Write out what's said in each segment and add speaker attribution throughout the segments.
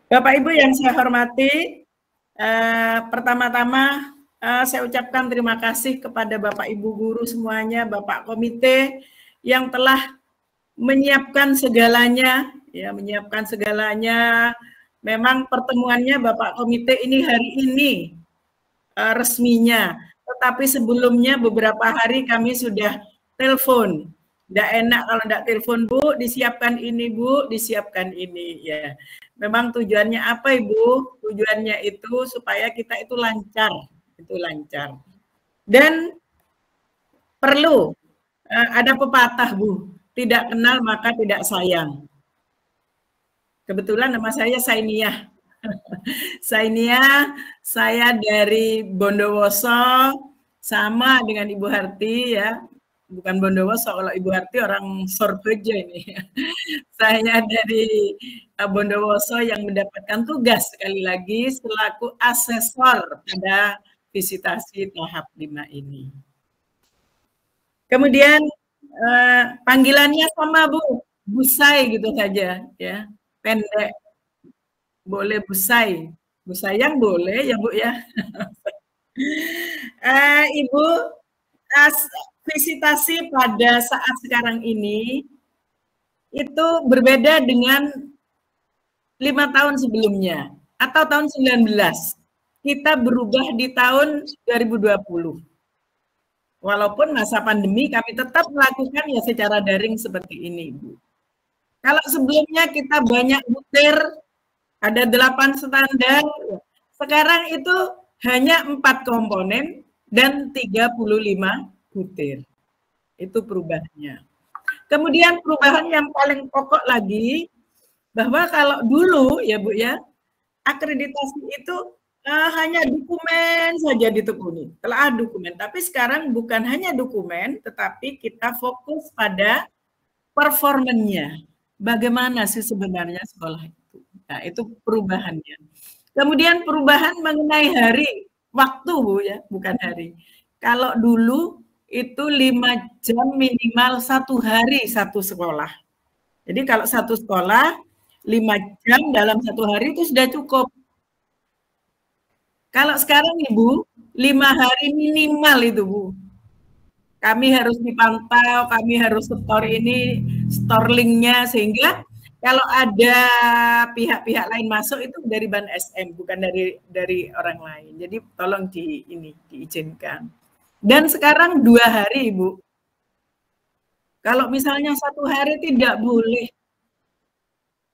Speaker 1: Bapak Ibu yang saya hormati, pertama-tama saya ucapkan terima kasih kepada Bapak Ibu guru semuanya, Bapak komite yang telah menyiapkan segalanya, ya menyiapkan segalanya. Memang pertemuannya Bapak komite ini hari ini resminya, tetapi sebelumnya beberapa hari kami sudah telepon. Tidak enak kalau tidak telepon, Bu, disiapkan ini, Bu, disiapkan ini. Ya, memang tujuannya apa, Ibu? Tujuannya itu supaya kita itu lancar, Dan perlu ada pepatah, Bu, tidak kenal maka tidak sayang. Kebetulan nama saya Sainiah. Sainiah, saya dari Bondowoso, sama dengan Ibu Harti ya. Bukan Bondowoso, kalau Ibu Harti orang Sorbejo ini. Saya dari Bondowoso yang mendapatkan tugas sekali lagi selaku asesor pada visitasi tahap 5 ini. Kemudian panggilannya sama Bu, Busai gitu saja ya, pendek. Boleh Busai. Bu sayang boleh ya Bu ya. Ibu, visitasi pada saat sekarang ini itu berbeda dengan 5 tahun sebelumnya atau tahun 19. Kita berubah di tahun 2020. Walaupun masa pandemi kami tetap melakukan ya secara daring seperti ini, Bu. Kalau sebelumnya kita banyak butir, ada 8 standar, sekarang itu hanya 4 komponen dan 35 butir. Itu perubahannya. Kemudian perubahan yang paling pokok lagi, bahwa kalau dulu ya Bu ya, akreditasi itu hanya dokumen saja ditekuni, telah dokumen. Tapi sekarang bukan hanya dokumen, tetapi kita fokus pada performanya. Bagaimana sih sebenarnya sekolah itu? Nah, itu perubahannya. Kemudian perubahan mengenai hari, waktu Bu ya, bukan hari. Kalau dulu itu 5 jam minimal 1 hari 1 sekolah. Jadi kalau 1 sekolah 5 jam dalam 1 hari itu sudah cukup. Kalau sekarang Ibu, 5 hari minimal itu Bu. Kami harus dipantau, kami harus store ini, store linknya, sehingga kalau ada pihak-pihak lain masuk itu dari Ban SM, bukan dari orang lain. Jadi tolong diizinkan. Dan sekarang 2 hari Ibu. Kalau misalnya 1 hari tidak boleh.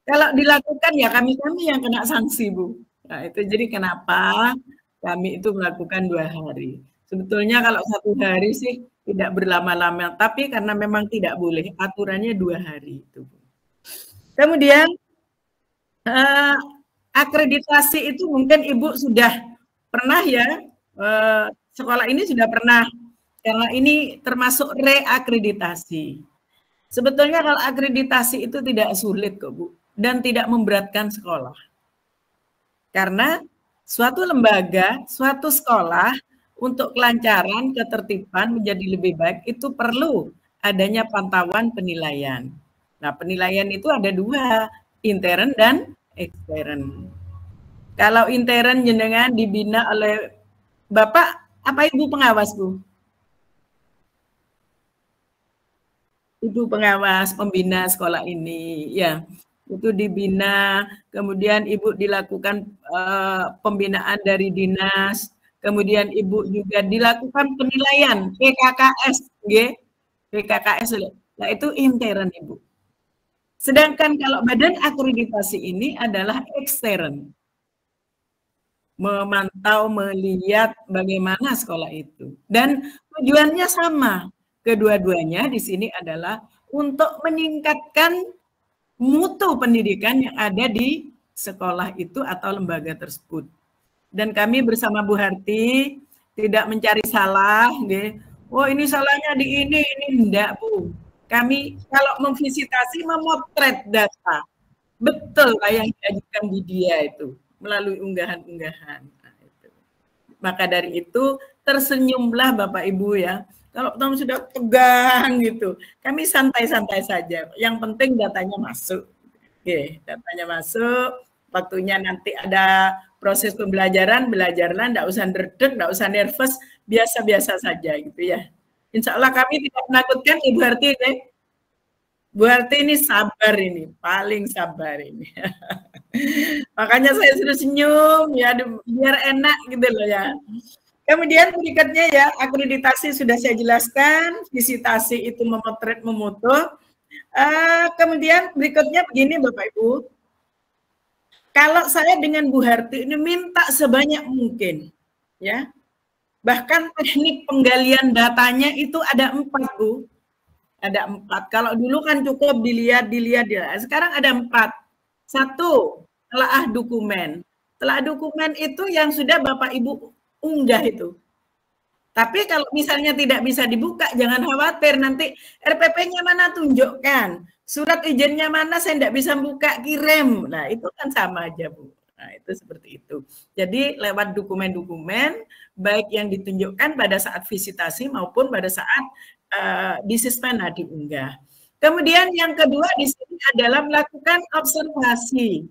Speaker 1: Kalau dilakukan ya kami-kami yang kena sanksi Bu. Nah itu jadi kenapa kami itu melakukan 2 hari. Sebetulnya kalau 1 hari sih tidak berlama-lama, tapi karena memang tidak boleh, aturannya 2 hari itu. Kemudian akreditasi itu mungkin Ibu sudah pernah ya, sekolah ini sudah pernah, karena ini termasuk reakreditasi. Sebetulnya kalau akreditasi itu tidak sulit kok Bu, dan tidak memberatkan sekolah. Karena suatu lembaga, suatu sekolah untuk kelancaran, ketertiban menjadi lebih baik itu perlu adanya pantauan penilaian. Nah, penilaian itu ada 2, intern dan ekstern. Kalau intern jenengan dibina oleh Bapak apa Ibu pengawas, Bu? Ibu pengawas pembina sekolah ini, ya. Itu dibina, kemudian Ibu dilakukan pembinaan dari dinas, kemudian Ibu juga dilakukan penilaian PKKS, PKKS. Nah, itu intern Ibu. Sedangkan kalau badan akreditasi ini adalah ekstern. Memantau, melihat bagaimana sekolah itu. Dan tujuannya sama. Kedua-duanya di sini adalah untuk meningkatkan mutu pendidikan yang ada di sekolah itu atau lembaga tersebut. Dan kami bersama Bu Harti tidak mencari salah, oh ini salahnya di ini enggak Bu. Kami kalau memvisitasi memotret data, betul yang diajukan di dia itu melalui unggahan-unggahan. Nah, itu. Maka dari itu tersenyumlah Bapak Ibu ya. Kalau kamu sudah pegang gitu, kami santai-santai saja. Yang penting datanya masuk. Oke, datanya masuk, waktunya nanti ada proses pembelajaran, belajarlah, enggak usah derdek, enggak usah nervous, biasa-biasa saja gitu ya. Insya Allah kami tidak menakutkan Ibu Harti deh. Bu Harti ini sabar ini, paling sabar ini. Makanya saya suruh senyum ya, biar enak gitu loh ya. Kemudian berikutnya ya, akreditasi sudah saya jelaskan, visitasi itu memotret memoto. Kemudian berikutnya begini Bapak Ibu, kalau saya dengan Bu Harti ini minta sebanyak mungkin, ya. Bahkan teknik penggalian datanya itu ada 4 Bu. Ada 4. Kalau dulu kan cukup dilihat. Sekarang ada 4. 1, telaah dokumen. Telaah dokumen itu yang sudah Bapak Ibu unggah itu. Tapi kalau misalnya tidak bisa dibuka, jangan khawatir. Nanti RPP-nya mana tunjukkan. Surat izinnya mana saya tidak bisa buka, kirim. Nah itu kan sama aja Bu. Nah itu seperti itu. Jadi lewat dokumen-dokumen, baik yang ditunjukkan pada saat visitasi maupun pada saat di Sispena diunggah. Kemudian yang kedua di sini adalah melakukan observasi.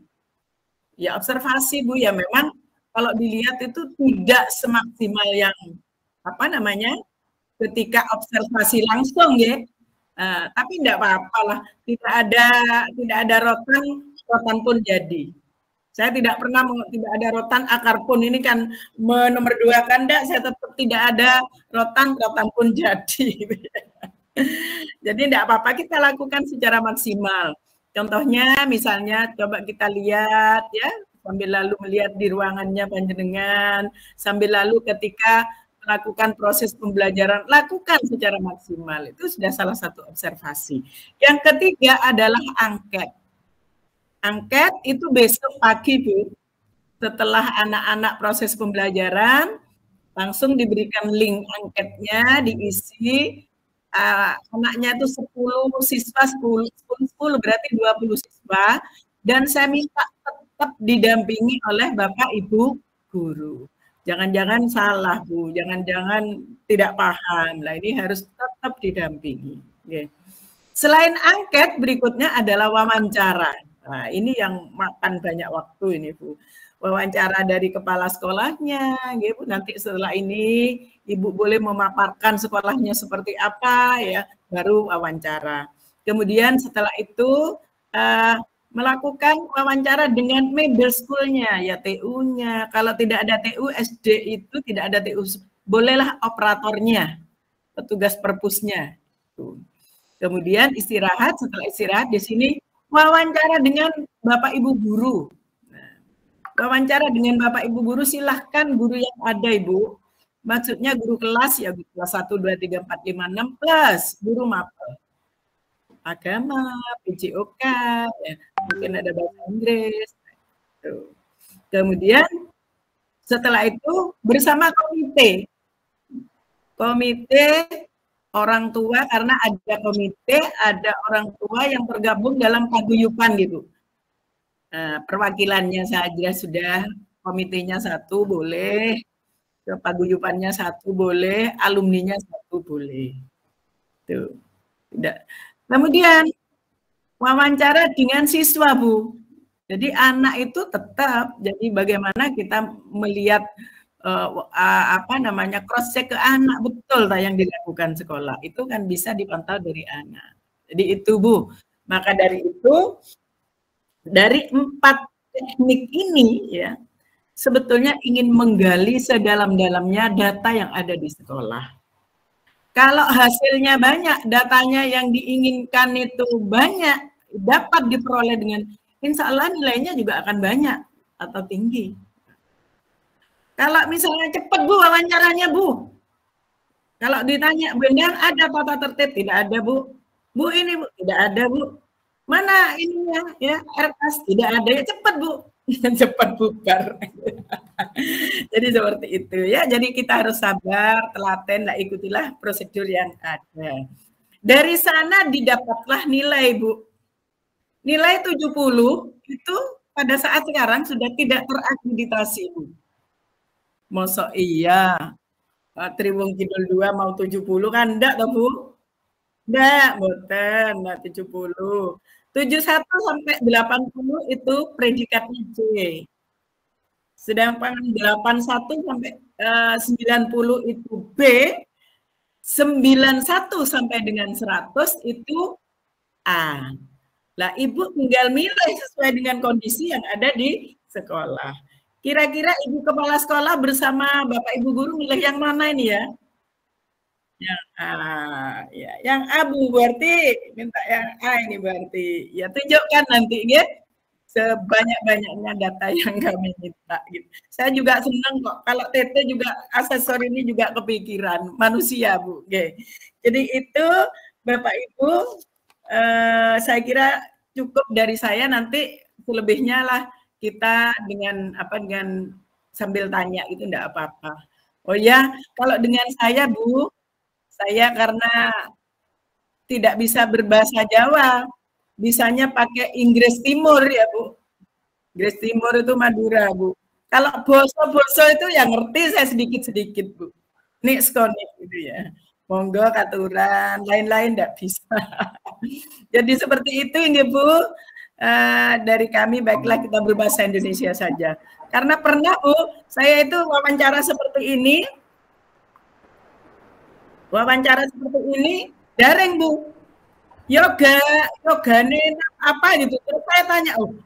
Speaker 1: Ya observasi Bu ya, memang kalau dilihat itu tidak semaksimal yang apa namanya ketika observasi langsung ya. Tapi tidak apa-apa lah, tidak ada rotan pun jadi. Saya tidak pernah tidak ada rotan, akar pun ini kan nomor 2 kan enggak, saya tetap tidak ada rotan pun jadi. Jadi enggak apa-apa, kita lakukan secara maksimal. Contohnya misalnya coba kita lihat ya, sambil lalu melihat di ruangannya panjenengan, sambil lalu ketika melakukan proses pembelajaran, lakukan secara maksimal. Itu sudah salah satu observasi. Yang ketiga adalah angket. Angket itu besok pagi, Bu. Setelah anak-anak proses pembelajaran, langsung diberikan link angketnya, diisi. Anaknya itu 10 siswa, 10 berarti 20 siswa. Dan saya minta tetap didampingi oleh Bapak Ibu guru. Jangan-jangan salah, Bu. Jangan-jangan tidak paham. Nah, ini harus tetap didampingi. Okay. Selain angket, berikutnya adalah wawancara. Nah, ini yang makan banyak waktu ini, Bu. Wawancara dari kepala sekolahnya, gitu. Nanti setelah ini Ibu boleh memaparkan sekolahnya seperti apa, ya, baru wawancara. Kemudian setelah itu melakukan wawancara dengan middle school-nya, ya TU-nya. Kalau tidak ada TU, SD itu tidak ada TU, bolehlah operatornya, petugas perpusnya. Kemudian istirahat, setelah istirahat di sini wawancara dengan Bapak Ibu guru. Nah, wawancara dengan Bapak Ibu guru, silahkan guru yang ada Ibu. Maksudnya guru kelas ya, kelas 1, 2, 3, 4, 5, 6 plus guru mapel. Agama, PJOK, ya, mungkin ada bahasa Inggris. Kemudian setelah itu bersama komite orang tua, karena ada komite, ada orang tua yang tergabung dalam paguyuban gitu. Perwakilannya saja sudah, komitenya 1 boleh, paguyubannya 1 boleh, alumninya 1 boleh. Tuh. Tidak. Kemudian wawancara dengan siswa, Bu. Jadi anak itu tetap, jadi bagaimana kita melihat apa namanya cross check ke anak, betul yang dilakukan sekolah. Itu kan bisa dipantau dari anak. Jadi itu, Bu. Maka dari itu dari 4 teknik ini ya, sebetulnya ingin menggali sedalam-dalamnya data yang ada di sekolah. Kalau hasilnya banyak, datanya yang diinginkan itu banyak, dapat diperoleh dengan, insya Allah nilainya juga akan banyak atau tinggi. Kalau misalnya cepat Bu wawancaranya Bu, kalau ditanya benar ada tata tertib, tidak ada Bu. Bu ini Bu, tidak ada Bu. Mana ininya ya, RKS, tidak ada, ya cepat Bu. Cepat bubar. Jadi seperti itu ya. Jadi kita harus sabar, telaten, lah ikutilah prosedur yang ada. Dari sana didapatlah nilai, Bu. Nilai 70 itu pada saat sekarang sudah tidak terakreditasi, Bu. Mosok iya. Tribun Kidul 2 mau 70 kan enggak toh, Bu? Enggak, mboten, enggak 70. 71 sampai 80 itu predikatnya C. Sedangkan 81 sampai 90 itu B, 91 sampai dengan 100 itu A. Lah Ibu tinggal milih sesuai dengan kondisi yang ada di sekolah. Kira-kira Ibu kepala sekolah bersama Bapak Ibu guru milih yang mana ini ya? Yang A, ya. Yang A Bu berarti minta yang A ini berarti. Ya tunjukkan nanti ya sebanyak-banyaknya data yang kami minta gitu. Saya juga senang kok kalau Tete juga asesor ini juga kepikiran manusia Bu. Oke. Jadi itu Bapak Ibu saya kira cukup dari saya, nanti selebihnya lah kita dengan apa dengan sambil tanya itu enggak apa-apa. Oh ya, kalau dengan saya Bu, saya karena tidak bisa berbahasa Jawa, bisanya pakai Inggris Timur ya Bu. Inggris Timur itu Madura Bu. Kalau boso-boso itu yang ngerti saya sedikit-sedikit Bu. Nik skonik gitu ya. Monggo katuran, lain-lain enggak bisa. Jadi seperti itu ini Bu. Dari kami baiklah kita berbahasa Indonesia saja. Karena pernah Bu, saya itu wawancara seperti ini daring Bu. Yoga nih apa gitu. Terus saya tanya, oh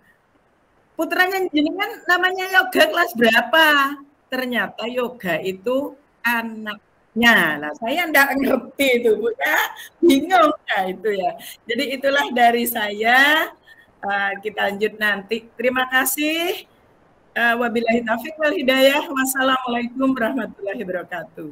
Speaker 1: putranya jenengan namanya Yoga kelas berapa? Ternyata Yoga itu anaknya. Nah, saya enggak ngerti itu, Bu. Ya, bingung ya itu ya. Jadi itulah dari saya. Kita lanjut nanti. Terima kasih. Wabillahi taufiq wal hidayah. Wassalamualaikum warahmatullahi wabarakatuh.